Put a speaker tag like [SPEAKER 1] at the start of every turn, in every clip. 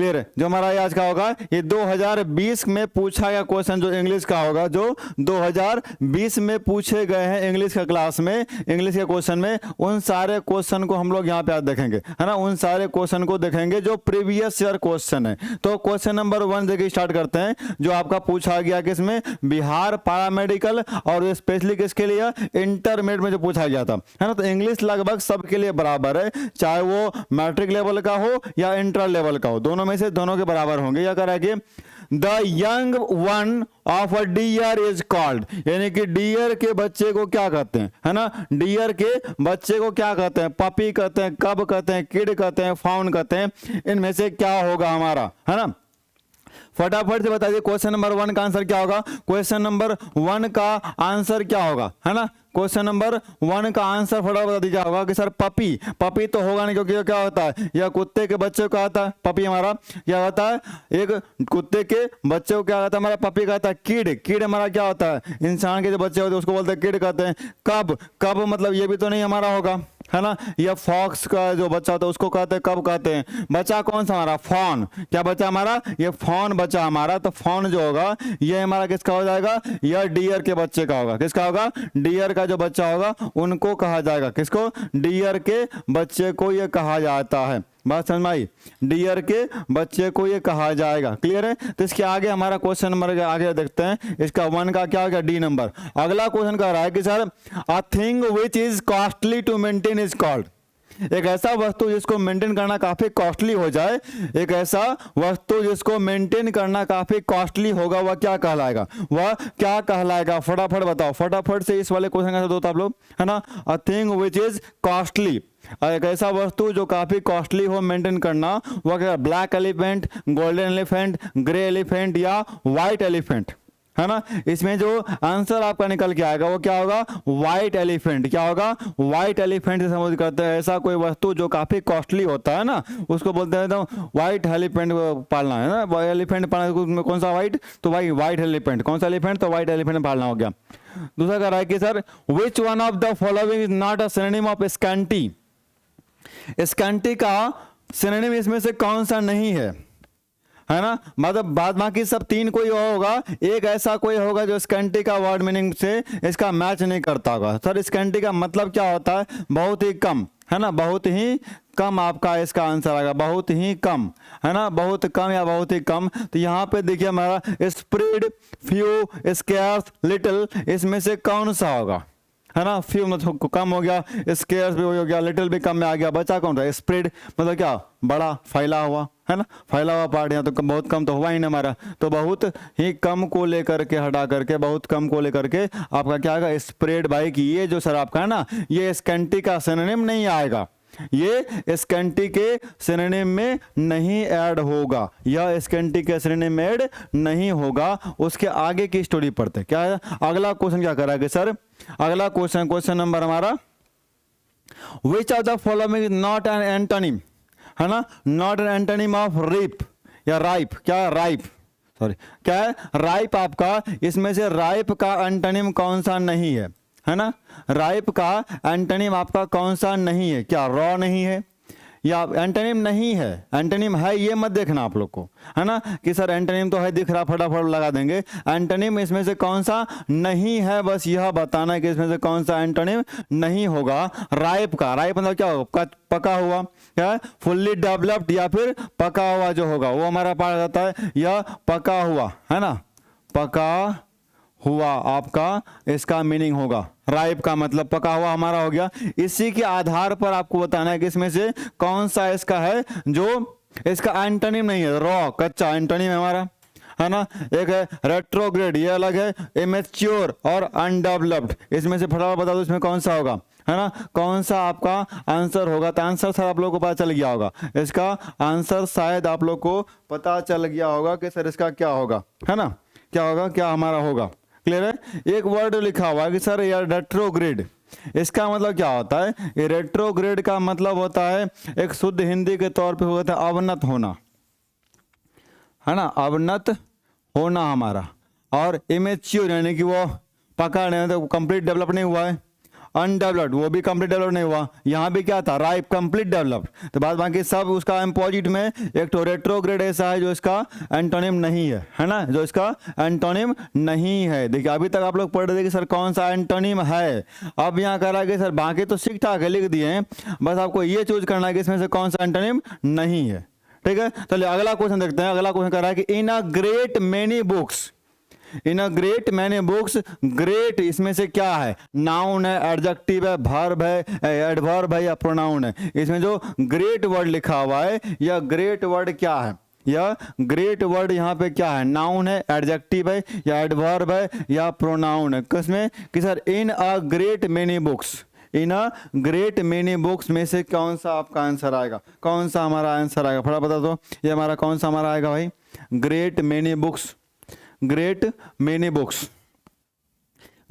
[SPEAKER 1] Clear है। जो हमारा आज का होगा ये 2020 में पूछा गया क्वेश्चन जो इंग्लिश का होगा, जो 2020 में पूछे गए हैं इंग्लिश का क्लास में, इंग्लिश के क्वेश्चन में, उन सारे क्वेश्चन को हम लोग यहाँ पे आज देखेंगे, है ना। उन सारे क्वेश्चन को देखेंगे जो प्रीवियस ईयर क्वेश्चन है। तो क्वेश्चन नंबर 1 देखिए स्टार्ट करते हैं, जो आपका पूछा गया किसमें, बिहार पैरामेडिकल, और स्पेशली किसके लिए, इंटरमीडिएट में जो पूछा गया था, है ना। तो इंग्लिश लगभग सबके लिए बराबर है, चाहे वो मैट्रिक लेवल का हो या इंटर लेवल का हो, दोनों में से दोनों के बराबर होंगे। या करा कि the young one of a deer is called, यानी कि डियर के बच्चे को क्या कहते हैं, है ना। डियर के बच्चे को क्या कहते हैं, पपी कहते हैं, कब कहते हैं, किड कहते हैं, फाउन कहते हैं। इनमें से क्या होगा हमारा, है ना। फटाफट से बताइए क्वेश्चन नंबर 1 का आंसर क्या होगा। क्वेश्चन नंबर 1 का आंसर क्या होगा, है ना। क्वेश्चन नंबर 1 का आंसर फटाफट बता दीजिए होगा कि सर पपी, पपी तो होगा नहीं, क्योंकि क्या होता है, यह कुत्ते के बच्चे को क्या होता है, पपी हमारा क्या होता है, एक कुत्ते के बच्चे को क्या होता है हमारा, पपी कहता है। किड, किड हमारा क्या होता है, इंसान के जो बच्चे होते हैं उसको बोलते हैं किड कहते हैं। कब, कब मतलब ये भी तो नहीं हमारा होगा, है ना। या फॉक्स का जो बच्चा होता है उसको कहते हैं, कब कहते हैं। बच्चा कौन सा हमारा, फॉन, क्या बच्चा हमारा, ये फॉन बच्चा हमारा। तो फॉन जो होगा ये हमारा किसका हो जाएगा, यह डियर के बच्चे का होगा। किसका होगा, डियर का जो बच्चा होगा उनको कहा जाएगा, किसको, डियर के बच्चे को ये कहा जाता है। बात समझ में आई, डियर के बच्चे को ये कहा जाएगा। क्लियर है। तो इसके आगे हमारा क्वेश्चन नंबर आगे देखते हैं, इसका 1 का क्या हो गया, डी नंबर। अगला क्वेश्चन कह रहा है कि sir a thing which is costly to maintain is called, एक ऐसा वस्तु जिसको मेंटेन करना काफी कॉस्टली हो जाए, एक ऐसा वस्तु जिसको मेंटेन करना काफी कॉस्टली होगा, वह क्या कहलाएगा, वह क्या कहलाएगा। फटाफट बताओ, फटाफट से इस वाले क्वेश्चन का दो आप लोग, है ना। अ थिंग विच इज कॉस्टली, एक ऐसा वस्तु जो काफी कॉस्टली हो मेंटेन करना, वह क्या, black elephant, golden elephant, grey elephant या व्हाइट एलिफेंट, है ना। इसमें जो आंसर आपका निकल के आएगा वो क्या होगा, व्हाइट एलिफेंट। क्या होगा, व्हाइट एलिफेंट से समझ करते हैं, ऐसा कोई वस्तु जो काफी कॉस्टली होता है ना उसको बोलते हैं तो व्हाइट एलिफेंट पालना, है ना। एलिफेंट पालना, कौन सा व्हाइट, तो भाई व्हाइट एलिफेंट, कौन सा एलिफेंट, तो व्हाइट एलिफेंट पालना हो गया। दूसरा कह रहा है कि sir which one of the following is not a synonym of scanty, scanty का सिनोनिम इसमें से कौन सा नहीं है ना। मतलब बाद बाकी सब 3 कोई होगा, एक ऐसा कोई होगा जो स्कैंटी का वर्ड मीनिंग से इसका मैच नहीं करता होगा। सर स्कैंटी का मतलब क्या होता है, बहुत ही कम, है ना, बहुत ही कम आपका इसका आंसर आएगा, बहुत ही कम, है ना, बहुत कम या बहुत ही कम। तो यहाँ पे देखिए हमारा स्प्रेड, फ्यू, स्केर्स, लिटिल, इसमें से कौन सा होगा, है ना। फ्यू मतलब कम हो गया, स्केर्स भी हो गया, लिटिल भी कम में आ गया, बचा कौन सा, स्प्रेड मतलब क्या, बड़ा फैला हुआ, है ना, फैला हुआ पार्ट। यहाँ तो बहुत कम तो हुआ ही ना हमारा, तो बहुत ही कम को लेकर के हटा करके, बहुत कम को लेकर के आपका क्या आएगा, स्प्रेड बाइक। ये जो सर आपका है ना, ये स्कैंटी का सिनोनिम नहीं आएगा, ये स्कैंटी के सिनोनिम में नहीं ऐड होगा, यह स्कैंटी के सिनोनिम में ऐड नहीं होगा। उसके आगे की स्टोरी पढ़ते क्या है। अगला क्वेश्चन क्या करेंगे सर, अगला क्वेश्चन, क्वेश्चन नंबर हमारा which of the following is not an antonym, है ना, not an antonym of rip या राइप। क्या राइप, सॉरी क्या है, राइप आपका, इसमें से राइप का एंटोनिम कौन सा नहीं है ना। राइप का एंटोनिम आपका कौन सा नहीं है, क्या रॉ नहीं है या एंटोनिम नहीं है, एंटोनिम है ये मत देखना आप लोग को, है ना, कि सर एंटोनिम तो है दिख रहा, फटाफट लगा देंगे। एंटोनिम इसमें से कौन सा नहीं है, बस यह बताना है कि इसमें से कौन सा एंटोनिम नहीं होगा। राइप का, राइप मतलब क्या होगा, पका हुआ, क्या फुल्ली डेवलप्ड या फिर पका हुआ जो होगा वो हमारा पार्ट जाता है, यह पका हुआ, है ना, पका हुआ आपका इसका मीनिंग होगा। राइप का मतलब पका हुआ हमारा हो गया। इसी के आधार पर आपको बताना है कि इसमें से कौन सा इसका है जो इसका एंटोनिम नहीं है, रॉ कच्चा एंटोनिम है हमारा, है ना। एक है रेट्रोग्रेड, ये अलग है, इमेच्योर और अनडेवलप्ड, इसमें से फटाफट बता दो इसमें कौन सा होगा, है ना, कौन सा आपका आंसर होगा। तो आंसर सर आप लोगों को पता चल गया होगा, इसका आंसर शायद आप लोग को पता चल गया होगा कि सर इसका क्या होगा, है ना, क्या होगा, क्या हमारा होगा। क्लियर है। एक वर्ड लिखा हुआ है कि सर यार रेट्रोग्रेड, इसका मतलब क्या होता है, ये रेट्रोग्रेड का मतलब होता है एक शुद्ध हिंदी के तौर पे होता है अवनत होना, है ना, अवनत होना हमारा। और इमेच्योर यानी कि वो पका नहीं, तो कंप्लीट डेवलप नहीं हुआ है। अनडेवलप्ड, वो भी कंप्लीट डेवलप नहीं हुआ। यहाँ भी क्या था, राइप, कंप्लीट डेवलप्ड। तो बाद बाकी सब उसका अपोजिट में एक तो रेट्रोग्रेड ऐसा है जो इसका एंटोनिम नहीं है ना, जो इसका एंटोनिम नहीं है। देखिए अभी तक आप लोग पढ़ रहे थे कि सर कौन सा एंटोनिम है, अब यहाँ कह रहा है कि सर बाकी तो ठीक ठाक है लिख दिए हैं, बस आपको ये चूज करना है कि इसमें से कौन सा एंटोनिम नहीं है। ठीक है, चलिए अगला क्वेश्चन देखते हैं। अगला क्वेश्चन कह रहा है कि in a great many books, in a great many books, great इसमें से क्या है, नाउन है, एडजेक्टिव है, वर्ब है, एडवर्ब है या प्रोनाउन है। इसमें जो ग्रेट वर्ड लिखा हुआ है, यह ग्रेट वर्ड क्या है, यह ग्रेट वर्ड यहाँ पे क्या है, नाउन है, एडजेक्टिव है या एडवर्ब है या प्रोनाउन है। किसमें कि sir in a great many books, in a great many books में से कौन सा आपका आंसर आएगा, कौन सा हमारा आंसर आएगा, फटाफट बता दो। ये हमारा कौन सा हमारा आएगा भाई, great many books, great many books,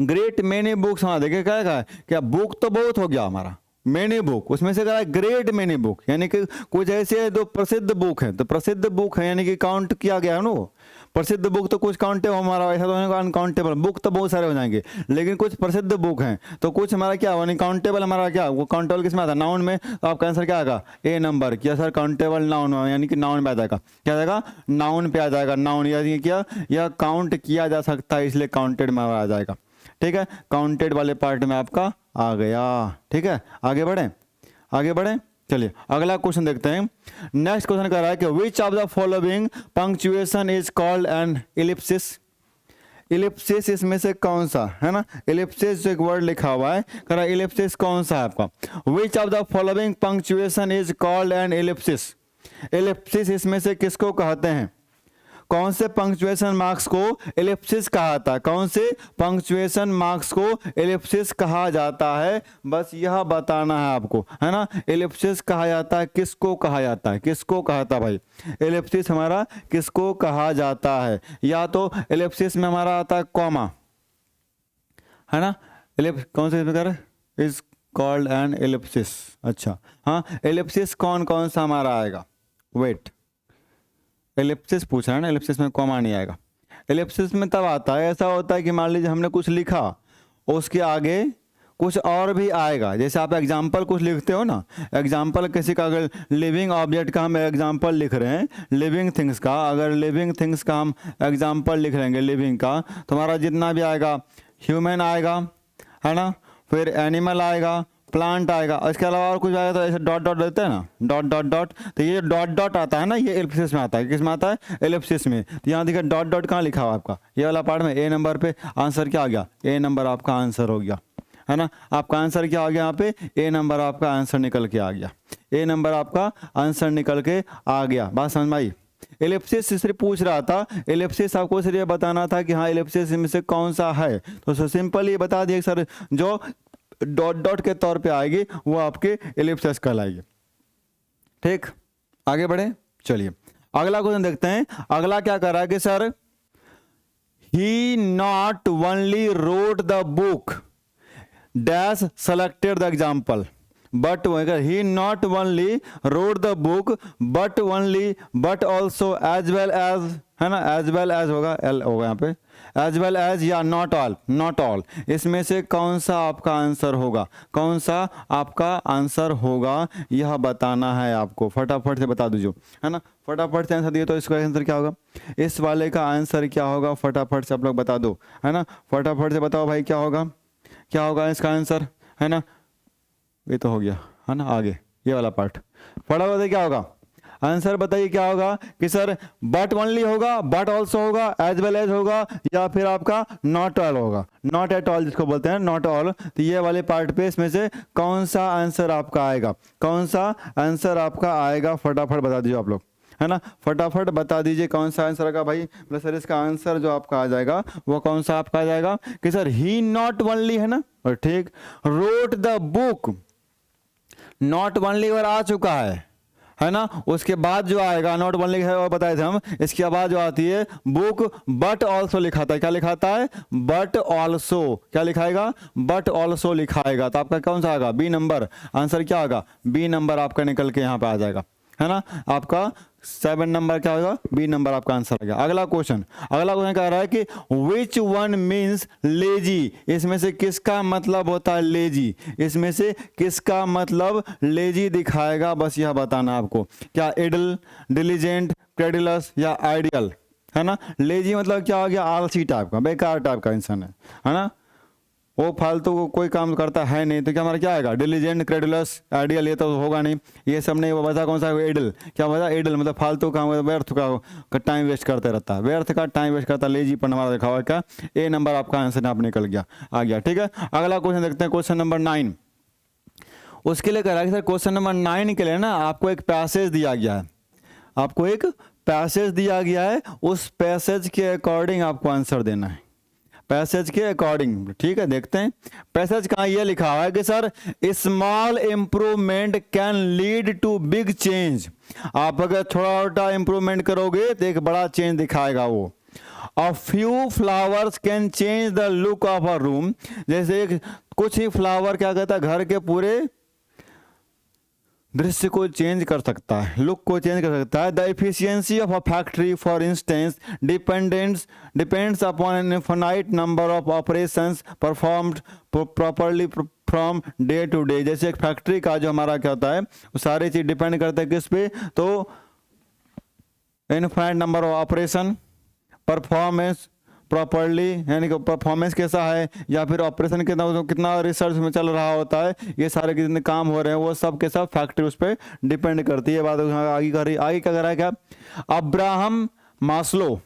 [SPEAKER 1] great many books. हाँ देखिए क्या है, क्या बुक तो बहुत हो गया हमारा, मेनी बुक उसमें से कह रहा है ग्रेट मेनी बुक, यानी कि कुछ ऐसे है जो प्रसिद्ध बुक है, तो प्रसिद्ध बुक है यानी कि काउंट किया गया है ना वो। प्रसिद्ध बुक तो कुछ काउंटेबल हमारा, ऐसा तो नहीं अनकाउंटेबल बुक तो बहुत सारे हो जाएंगे, लेकिन कुछ प्रसिद्ध बुक हैं तो कुछ हमारा क्या हुआ, काउंटेबल हमारा क्या, वो काउंटेबल किस में आता है, नाउन में। तो आपका आंसर क्या आएगा, ए नंबर। क्या सर काउंटेबल नाउन, यानी कि नाउन पे आ जाएगा, क्या आ जाएगा, नाउन पे आ जाएगा। नाउन यानी क्या, यह काउंट किया जा सकता है इसलिए काउंटेड में आ जाएगा। ठीक है, काउंटेड वाले पार्ट में आपका आ गया। ठीक है, आगे बढ़े, आगे बढ़े। चलिए अगला क्वेश्चन देखते हैं। नेक्स्ट क्वेश्चन कह रहा है कि विच of the following punctuation is called an ellipsis. Ellipsis इसमें से कौन सा है ना, इलिप्सिस जो एक वर्ड लिखा हुआ है, कह रहा है इलिप्सिस कौन सा है आपका। विच of the following punctuation is called an ellipsis. Ellipsis इसमें से किसको कहते हैं, कौन से पंक्चुएशन मार्क्स को एलिप्सिस कहा जाता है, कौन से पंक्चुएशन मार्क्स को एलिप्सिस कहा जाता है, बस यह बताना है आपको, है ना। एलिप्सिस कहा जाता है, किसको कहा जाता है, किसको कहा जाता है भाई, एलिप्सिस हमारा किसको कहा जाता है। या तो एलिप्सिस में हमारा आता है कॉमा, है ना, कौन से प्रकार इज कॉल्ड एन एलिप्सिस। अच्छा हाँ, एलिप्सिस कौन कौन सा हमारा आएगा, वेट, एलिप्सिस पूछा है ना, एलिप्सिस में कॉमा नहीं आएगा। एलिप्सिस में तब आता है, ऐसा होता है कि मान लीजिए हमने कुछ लिखा, उसके आगे कुछ और भी आएगा। जैसे आप एग्जाम्पल कुछ लिखते हो ना, एग्जाम्पल किसी का, अगर लिविंग ऑब्जेक्ट का हम एग्जाम्पल लिख रहे हैं, लिविंग थिंग्स का, अगर लिविंग थिंग्स का हम एग्जाम्पल लिख लेंगे लिविंग का, तो हमारा जितना भी आएगा, ह्यूमन आएगा, है ना, फिर एनिमल आएगा, प्लांट आएगा, इसके अलावा और कुछ आएगा तो ऐसे डॉट डॉट देते हैं ना, डॉट डॉट डॉट। तो ये डॉट डॉट आता है ना, ये एलिप्सिस में आता है, किस में आता है, एलिप्सिस में। तो यहाँ देखिए डॉट डॉट कहाँ लिखा हुआ आपका, ये वाला पार्ट में, ए नंबर पे आंसर क्या आ गया, ए नंबर आपका आंसर हो गया, है ना। आपका आंसर क्या आ गया यहाँ पे, ए नंबर आपका आंसर निकल के आ गया, ए नंबर आपका आंसर निकल के आ गया। बात समझ में आई। एलिप्सिस सिर्फ पूछ रहा था, एलिप्सिस आपको सिर्फ ये बताना था कि हाँ एलिप्सिस में से कौन सा है, तो सिंपल ये बता दिए सर जो डॉट डॉट के तौर पे आएगी वो आपके एलिप्सिस कहलाएगी। ठीक, आगे बढ़े। चलिए अगला क्वेश्चन देखते हैं। अगला क्या कर रहा है कि sir he not only wrote the book dash selected the example but, he not only wrote the book but only but also as well as, है ना, एज वेल एज होगा, एल होगा यहाँ पे, एज वेल एज या not all, not all. इसमें से कौन सा आपका आंसर होगा, कौन सा आपका आंसर होगा, यह बताना है आपको। फटाफट से बता दीजिए, है ना, फटाफट से आंसर दिए तो इसका आंसर क्या होगा, इस वाले का आंसर क्या होगा, फटाफट से आप लोग बता दो, है ना, फटाफट से बताओ भाई क्या होगा, क्या होगा इसका आंसर, है ना। ये तो हो गया, है ना, आगे ये वाला पार्ट फटाफट से क्या होगा, आंसर बताइए क्या होगा कि सर बट ओनली होगा, बट ऑल्सो होगा, एज वेल एज होगा, या फिर आपका नॉट ऑल होगा, नॉट एट ऑल जिसको बोलते हैं, नॉट ऑल। तो ये वाले पार्ट पे इसमें से कौन सा आंसर आपका आएगा, कौन सा आंसर आपका आएगा, फटाफट बता दीजिए आप लोग, है ना, फटाफट बता दीजिए कौन सा आंसर आएगा भाई। प्लस सर इसका आंसर जो आपका आ जाएगा वो कौन सा आपका आ जाएगा कि सर ही नॉट ओनली, है ना, और ठीक, road the book, not only और आ चुका है ना, उसके बाद जो आएगा नॉट ओनली है और बताए थे हम, इसके बाद जो आती है बुक बट ऑल्सो लिखाता है, क्या लिखाता है, बट ऑल्सो, क्या लिखाएगा, बट ऑल्सो लिखाएगा। तो आपका कौन सा आएगा, बी नंबर, आंसर क्या होगा, बी नंबर आपका निकल के यहाँ पे आ जाएगा, है ना। आपका 7 नंबर क्या होगा, बी नंबर आपका आंसर आ गया। अगला क्वेश्चन कह रहा है कि विच वन मीन्स लेजी, इसमें से किसका मतलब होता है लेजी, इसमें से किसका मतलब लेजी दिखाएगा, बस यह बताना आपको। क्या इडल, डिलीजेंट, क्रेडुलस या आइडियल, है ना। लेजी मतलब क्या हो गया, आलसी टाइप का, बेकार टाइप का इंसान है ना, वो फालतू को कोई काम करता है नहीं। तो क्या हमारा क्या आएगा, डिलीजेंट, क्रेडुलस, आइडियल, ये तो होगा नहीं, ये सब नहीं। वो बता कौन सा, एडल, क्या बता, एडल मतलब फालतू काम, व्यर्थ का टाइम वेस्ट करते रहता है, व्यर्थ का टाइम वेस्ट करता है, लेजी पर हमारा देखा हुआ क्या, ए नंबर आपका आंसर आप निकल गया, आ गया। ठीक है, अगला क्वेश्चन देखते हैं, क्वेश्चन नंबर 9। उसके लिए कह रहा है कि सर क्वेश्चन नंबर 9 के लिए ना आपको एक पैसेज दिया गया है, आपको एक पैसेज दिया गया है, उस पैसेज के अकॉर्डिंग आपको आंसर देना है, पैसेज के अकॉर्डिंग। ठीक है, देखते हैं पैसेज कहाँ, ये लिखा हुआ है कि sir small improvement can lead to big change. आप अगर थोड़ा छोटा इंप्रूवमेंट करोगे तो एक बड़ा चेंज दिखाएगा वो। A few flowers can change the look of a room, जैसे एक कुछ ही फ्लावर क्या कहता है, घर के पूरे दृश्य को चेंज कर सकता है, लुक को चेंज कर सकता है। The efficiency of a factory for instance depends upon an infinite number of operations performed properly from day to day. जैसे एक फैक्ट्री का जो हमारा क्या होता है, वो सारी चीज डिपेंड करता है किस पे, तो infinite number of operation, performance properly, यानी कि परफॉर्मेंस कैसा है, या फिर ऑपरेशन कितना रिसर्च में चल रहा होता है, ये सारे कितने काम हो रहे हैं, वो सब के सब फैक्ट्री उस पर डिपेंड करती है। बात आगे कर रही, आगे क्या कर रहा है, क्या Abraham Maslow,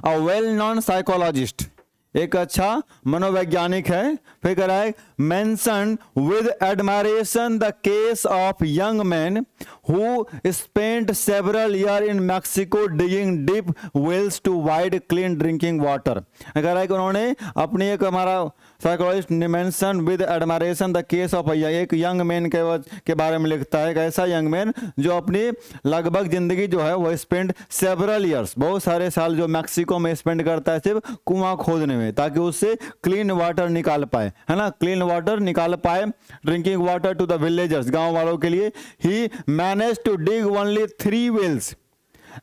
[SPEAKER 1] a well known psychologist, एक अच्छा मनोवैज्ञानिक है, फिर कह रहा है mention with admiration the case of young man who spent several year in Mexico digging deep wells to wide clean drinking water. कह रहा है कि उन्होंने अपनी एक हमारा साइकोलॉजिस्ट ने mention with admiration the case of एक यंग मैन के बारे में लिखता है, एक ऐसा यंग मैन जो अपनी लगभग जिंदगी जो है वो स्पेंड सेवरल ईयर्स, बहुत सारे साल जो मैक्सिको में स्पेंड करता है सिर्फ कुआं खोदने में, ताकि उससे क्लीन वाटर निकाल पाए, है ना, क्लीन वाटर निकाल पाए, drinking water to the villagers, गांव वालों के लिए। He manage to dig only 3 wells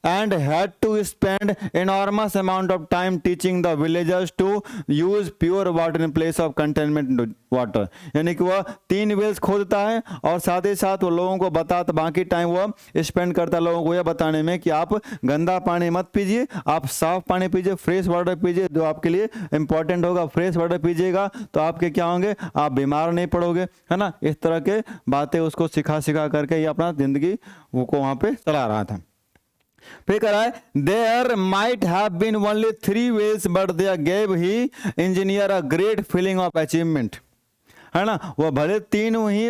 [SPEAKER 1] and had to spend enormous amount of time teaching the villagers to use pure water in place of contaminated water। यानी कि वह 3 wells खोदता है और साथ ही साथ वो लोगों को बताता, बाकी टाइम वो स्पेंड करता है लोगों को यह बताने में कि आप गंदा पानी मत पीजिए, आप साफ पानी पीजिए, फ्रेश वाटर पीजिए, जो आपके लिए इंपॉर्टेंट होगा। फ्रेश वाटर पीजिएगा तो आपके क्या होंगे, आप बीमार नहीं पड़ोगे, है ना। इस तरह के बातें उसको सिखा करके ये अपना जिंदगी को वहां पे चला रहा था। फिर कह रहा है there might have been only 3 wells but they gave he engineer a great feeling of achievement, है ना। वह भले 3 ही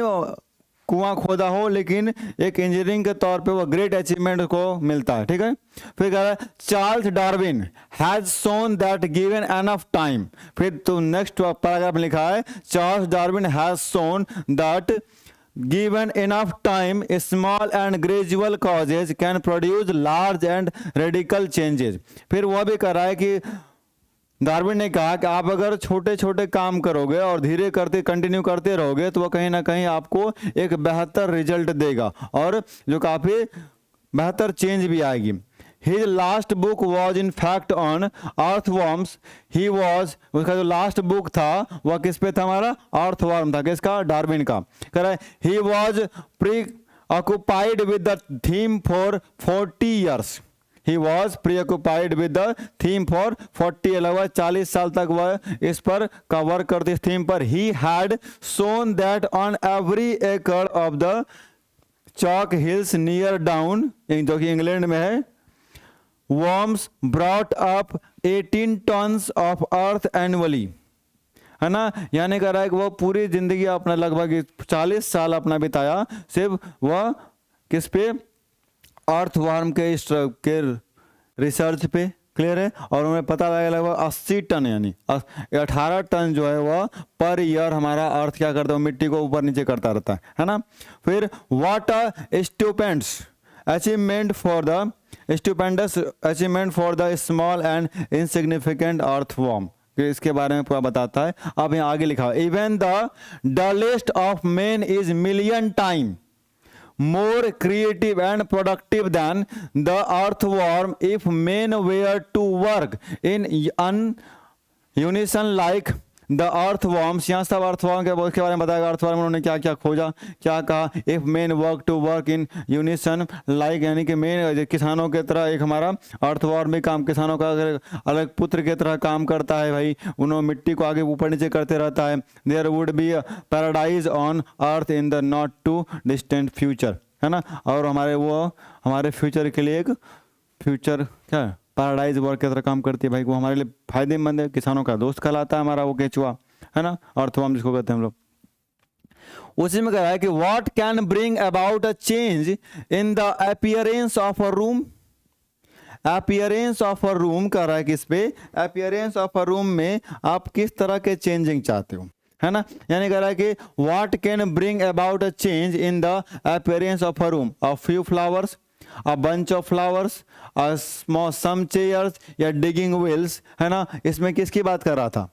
[SPEAKER 1] कुआं खोदा हो, लेकिन एक इंजीनियरिंग के तौर पे वो ग्रेट अचीवमेंट को मिलता है। ठीक है, फिर कह रहा है Charles Darwin has shown that given enough time. फिर तो नेक्स्ट पैराग्राफ में लिखा है Charles Darwin has shown that given enough time small and gradual causes can produce large and radical changes। फिर वह भी कह रहा है कि डार्विन ने कहा कि आप अगर छोटे छोटे काम करोगे और धीरे करते कंटिन्यू करते रहोगे तो वह कहीं ना कहीं आपको एक बेहतर रिजल्ट देगा और जो काफी बेहतर चेंज भी आएगी। His last book was in fact on earthworms। He was, उसका जो लास्ट बुक था वह किस पे था, हमारा अर्थवर्म था, किसका, डार्विन का। कह रहा है he was preoccupied with the theme for 40 years। He was preoccupied with the theme for 40, लगभग 40 साल तक वह इस पर का वर्क करते इस थीम पर। He had shown that on every acre of the chalk hills near down, जो कि इंग्लैंड में है, worms brought up 18 tons of earth annually, है ना। यानी कह रहा है कि वह पूरी जिंदगी अपना लगभग 40 साल अपना बिताया सिर्फ वह किस पे, अर्थवर्म के रिसर्च पे। क्लियर है, और उन्हें पता लगा लगभग 80 टन यानी 18 टन जो है वह पर ईयर हमारा अर्थ क्या करता है, मिट्टी को ऊपर नीचे करता रहता है ना। फिर what a stupendous achievement for the small and insignificant earthworm, इसके बारे में पूरा बताता है। अब यहाँ आगे लिखा है even the dullest of man is million time more creative and productive than the earthworm if men were to work in unison like the earthworms. यहाँ सब अर्थवॉर्म के बारे में बताएगा। अर्थवॉर्म उन्होंने क्या क्या खोजा, क्या कहा। If men work to work in unison like, यानी कि मेन किसानों की तरह एक हमारा अर्थवॉर्म भी काम किसानों का अलग पुत्र की तरह काम करता है भाई, उन्होंने मिट्टी को आगे ऊपर नीचे करते रहता है। There would be paradise on earth in the not too distant future, है ना। और हमारे फ्यूचर के लिए एक फ्यूचर क्या पैराडाइज वर्क की तरह काम करती है भाई, वो हमारे लिए फायदेमंद है, किसानों का दोस्त कहलाता है हमारा वो केचुआ, है ना, अर्थवॉर्म जिसको कहते हैं हम लोग। उसी में कह रहा है कि what can bring about a change in the appearance of a room. Appearance of a room कह रहा है कि इस पे अपीयरेंस ऑफ अ रूम में आप किस तरह के चेंजिंग चाहते हो, है ना। यानी कह रहा है कि what can bring about a change in the appearance of a room, a few flowers, a bunch of flowers, some chairs या digging wheels, है ना। इसमें किसकी बात कर रहा था,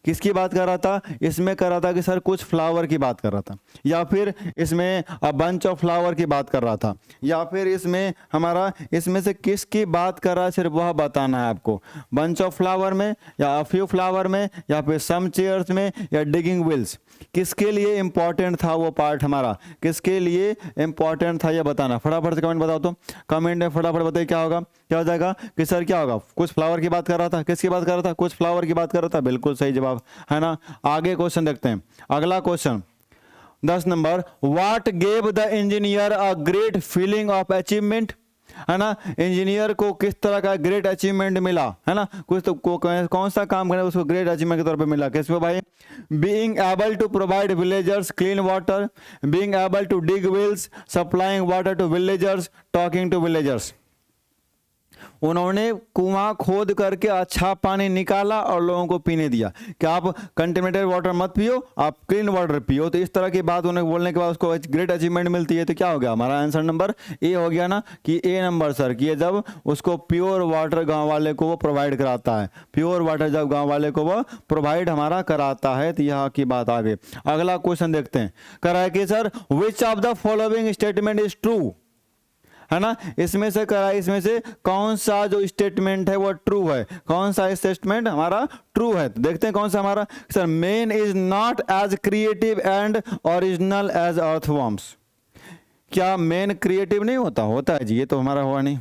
[SPEAKER 1] किसकी बात कर रहा था, इसमें कर रहा था कि सर कुछ फ्लावर की बात कर रहा था, या फिर इसमें अ बंच ऑफ फ्लावर की बात कर रहा था, या फिर इसमें हमारा इसमें से किसकी बात कर रहा है सिर्फ वह बताना है आपको। बंच ऑफ फ्लावर में या अ फ्यू फ्लावर में या फिर सम चेयर्स में या डिगिंग व्हील्स, किसके लिए इंपॉर्टेंट था वो पार्ट हमारा, किसके लिए इंपॉर्टेंट था ये बताना। फटाफट से कमेंट बताओ, तो कमेंट में फटाफट बताइए क्या होगा, क्या हो जाएगा कि सर क्या होगा, कुछ फ्लावर की बात कर रहा था, किसकी बात कर रहा था, कुछ फ्लावर की बात कर रहा था, बिल्कुल सही जवाब, है ना। आगे क्वेश्चन देखते हैं, अगला question 10 number, what gave the engineer a great feeling of achievement, है ना। इंजीनियर को किस तरह का ग्रेट अचीवमेंट मिला, है ना, कुछ तो कौन सा काम करना उसको ग्रेट अचीवमेंट के तौर पे मिला, किसको भाई, being able to provide villagers clean water, being able to dig wells, supplying water to villagers, talking to villagers. उन्होंने कुआं खोद करके अच्छा पानी निकाला और लोगों को पीने दिया कि आप कंटेमिनेटेड वाटर मत पियो, आप क्लीन वाटर पियो। तो इस तरह की बात उन्हें बोलने के बाद उसको ग्रेट अचीवमेंट मिलती है। तो क्या हो गया हमारा आंसर नंबर ए हो गया ना, कि ए नंबर सर, कि जब उसको प्योर वाटर गांव वाले को वो प्रोवाइड कराता है, प्योर वाटर जब गांव वाले को वो प्रोवाइड हमारा कराता है, तो यहाँ की बात आ गई। अगला क्वेश्चन देखते हैं, कह रहा है कि sir which of the following statement is true, है ना। इसमें से करा, इसमें से कौन सा जो स्टेटमेंट है वो ट्रू है, कौन सा स्टेटमेंट हमारा ट्रू है। तो देखते हैं कौन सा हमारा, sir man is not as creative and original as earthworms. क्या मैन क्रिएटिव नहीं होता, होता है जी, ये तो हमारा हुआ नहीं।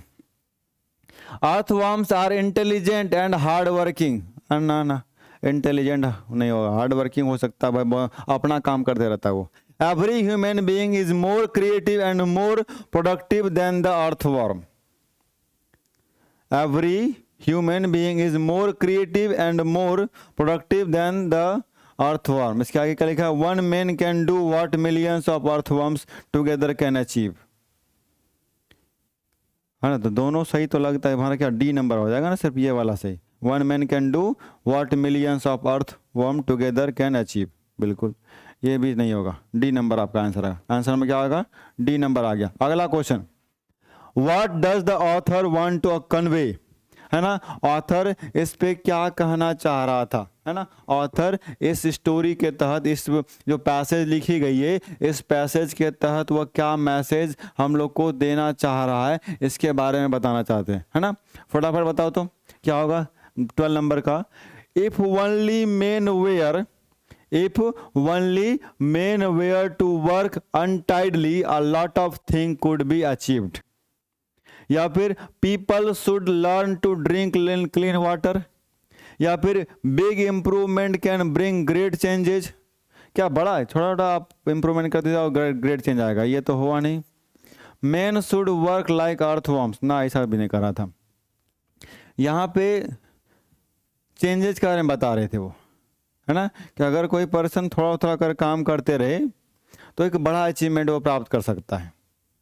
[SPEAKER 1] Earthworms are intelligent and hard working, ना ना इंटेलिजेंट नहीं होगा, हार्ड वर्किंग हो सकता है भाई, अपना काम करते रहता है वो। Every human being is more creative and more productive than the earthworm. Every human being is more creative and more productive than the earthworm. इसके आगे क्या लिखा है, one man can do what millions of earthworms together can achieve. है ना, तो दोनों सही तो लगता है हमारा, क्या डी नंबर हो जाएगा ना, सिर्फ ये वाला सही। One man can do what millions of earthworms together can achieve. बिल्कुल ये भी नहीं होगा, डी नंबर आपका आंसर है। आंसर में क्या होगा, डी नंबर आ गया। अगला question, what does the author want to convey, है ना। ऑथर इस पे क्या कहना चाह रहा था, है ना। ऑथर इस स्टोरी के तहत, इस जो पैसेज लिखी गई है, इस पैसेज के तहत वह क्या मैसेज हम लोग को देना चाह रहा है, इसके बारे में बताना चाहते हैं, है ना। फटाफट बताओ तो क्या होगा 12 नंबर का, if only men were, if only men were to work untidily a lot of things could be achieved, या फिर people should learn to drink clean water, या फिर big improvement can bring great changes। क्या बड़ा है, छोटा छोटा आप इंप्रूवमेंट करते जाओ ग्रेट चेंज आएगा, ये तो हुआ नहीं। men should work like earthworms, ना ऐसा भी नहीं करा था। यहाँ पे चेंजेस के बारे में बता रहे थे वो, है ना, कि अगर कोई पर्सन थोड़ा थोड़ा कर काम करते रहे तो एक बड़ा अचीवमेंट वो प्राप्त कर सकता है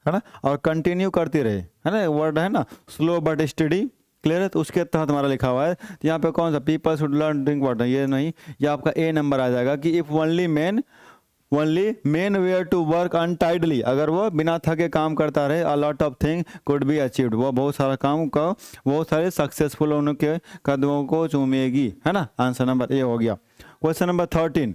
[SPEAKER 1] ना, और कंटिन्यू करती रहे, है ना, वर्ड है ना, स्लो बट स्टडी, क्लियर है। तो उसके तहत हमारा लिखा हुआ है। तो यहाँ पे कौन सा, people should learn drink water, ये नहीं, ये आपका ए नंबर आ जाएगा कि if only men were to work untidily, अगर वो बिना थके काम करता रहे, a lot of thing could be achieved, वो बहुत सारा काम का बहुत सारे सक्सेसफुल उनके कदमों को चूमेगी, है ना। आंसर नंबर ए हो गया। Question number 13,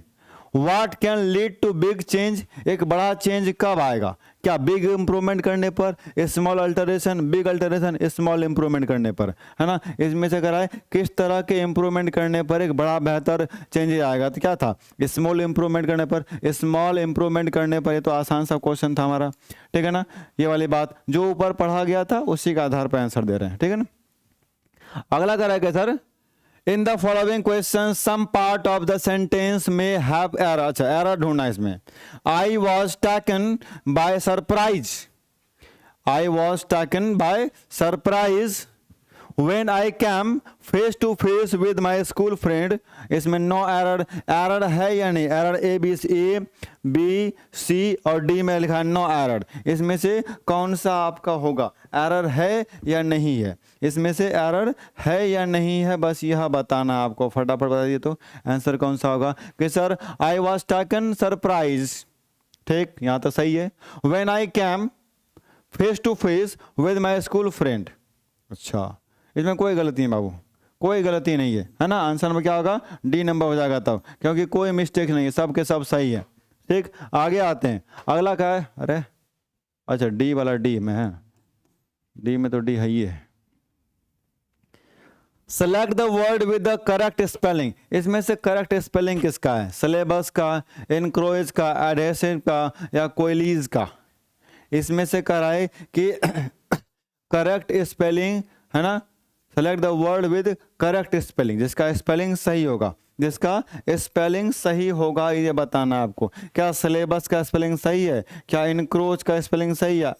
[SPEAKER 1] what can lead to big change, एक बड़ा चेंज कब आएगा, क्या बिग इंप्रूवमेंट करने पर, small alteration, big alteration, small improvement करने पर, है ना। इसमें से कराए किस तरह के इंप्रूवमेंट करने पर एक बड़ा बेहतर चेंज आएगा, तो क्या था, स्मॉल इंप्रूवमेंट करने पर, स्मॉल इंप्रूवमेंट करने पर। ये तो आसान सा क्वेश्चन था हमारा, ठीक है ना। ये वाली बात जो ऊपर पढ़ा गया था उसी के आधार पर आंसर दे रहे हैं, ठीक है ना। अगला करेगा sir, in the following question some part of the sentence में हैव एरर। अच्छा, एरर ढूंढना इसमें। I was taken by surprise, I was taken by surprise when I came face to face with my school friend, इसमें no error, error है या नहीं, error A B C और D में लिखा है नो एरर। इसमें से कौन सा आपका होगा, एरर है या नहीं है, इसमें से एरर है या नहीं है, बस यह बताना आपको, फटाफट बता दिए तो आंसर कौन सा होगा कि sir I was taken surprise, ठीक, यहाँ तो सही है। when I came face to face with my school friend, अच्छा इसमें कोई गलती नहीं बाबू, कोई गलती नहीं है ना। आंसर में क्या होगा, डी नंबर हो जाएगा तब, क्योंकि कोई मिस्टेक नहीं है, सब के सब सही है, ठीक। आगे आते हैं, अगला क्या है, अरे अच्छा डी वाला डी में है, डी में तो डी है ही है। Select the word with the correct spelling, इसमें से करेक्ट स्पेलिंग किसका है, सिलेबस का, इनक्रोज का, एडहेसिव का या कोयलीज का। इसमें से कराए कि करेक्ट स्पेलिंग, है ना। Select the word with correct spelling, जिसका स्पेलिंग सही होगा, जिसका स्पेलिंग सही होगा ये बताना आपको। क्या सिलेबस का स्पेलिंग सही है, क्या इनक्रोच का स्पेलिंग सही है,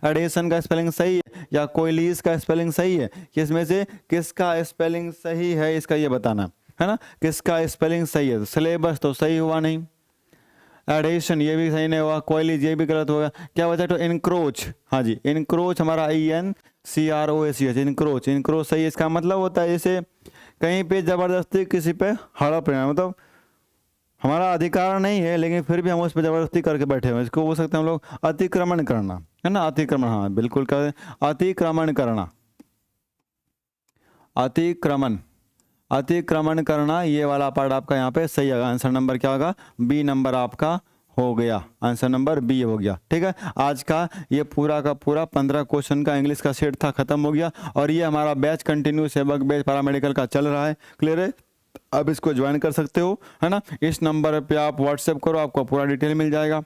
[SPEAKER 1] एडेशन का स्पेलिंग सही है या कोयलीज का स्पेलिंग सही है, इसमें से किसका स्पेलिंग सही है इसका ये बताना, है ना। किसका स्पेलिंग सही है, सिलेबस तो सही हुआ नहीं, एडेशन ये भी सही नहीं हुआ, कोयलीज ये भी गलत होगा, क्या बचा तो इनक्रोच, हाँ जी इनक्रोच हमारा INCROACH, इनक्रोच, इनक्रोच सही है। इसका मतलब होता है जैसे कहीं पे जबरदस्ती किसी पे हड़प रहे हैं, मतलब हमारा अधिकार नहीं है लेकिन फिर भी हम उस पर जबरदस्ती करके बैठे हुए, इसको बोल सकते हैं हम लोग अतिक्रमण करना, है ना। अतिक्रमण, हाँ बिल्कुल कर, अतिक्रमण करना, अतिक्रमण, अतिक्रमण करना, ये वाला पार्ट आपका यहाँ पे सही है। आंसर नंबर क्या होगा, बी नंबर आपका हो गया, आंसर नंबर बी हो गया, ठीक है। आज का ये पूरा का पूरा 15 क्वेश्चन का इंग्लिश का सेट था, खत्म हो गया। और ये हमारा बैच कंटिन्यू सेवक बैच पैरामेडिकल का चल रहा है, क्लियर है। अब इसको ज्वाइन कर सकते हो, है ना। इस नंबर पे आप व्हाट्सएप करो, आपको पूरा डिटेल मिल जाएगा।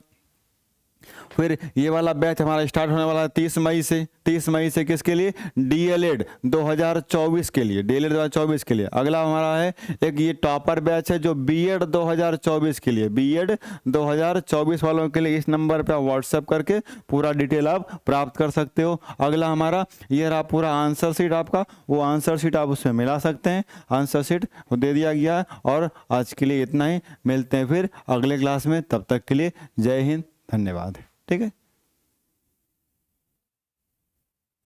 [SPEAKER 1] फिर ये वाला बैच हमारा स्टार्ट होने वाला है 30 मई से। 30 मई से किसके लिए, DLED 2024 के लिए, DLED 2024 के लिए। अगला हमारा है एक ये टॉपर बैच है जो BEd 2024 के लिए, BEd 2024 वालों के लिए। इस नंबर पे आप व्हाट्सएप करके पूरा डिटेल आप प्राप्त कर सकते हो। अगला हमारा ये रहा पूरा आंसर शीट आपका, वो आंसर शीट आप उसमें मिला सकते हैं, आंसर शीट दे दिया गया है। और आज के लिए इतना ही, मिलते हैं फिर अगले क्लास में, तब तक के लिए जय हिंद, धन्यवाद, ठीक है।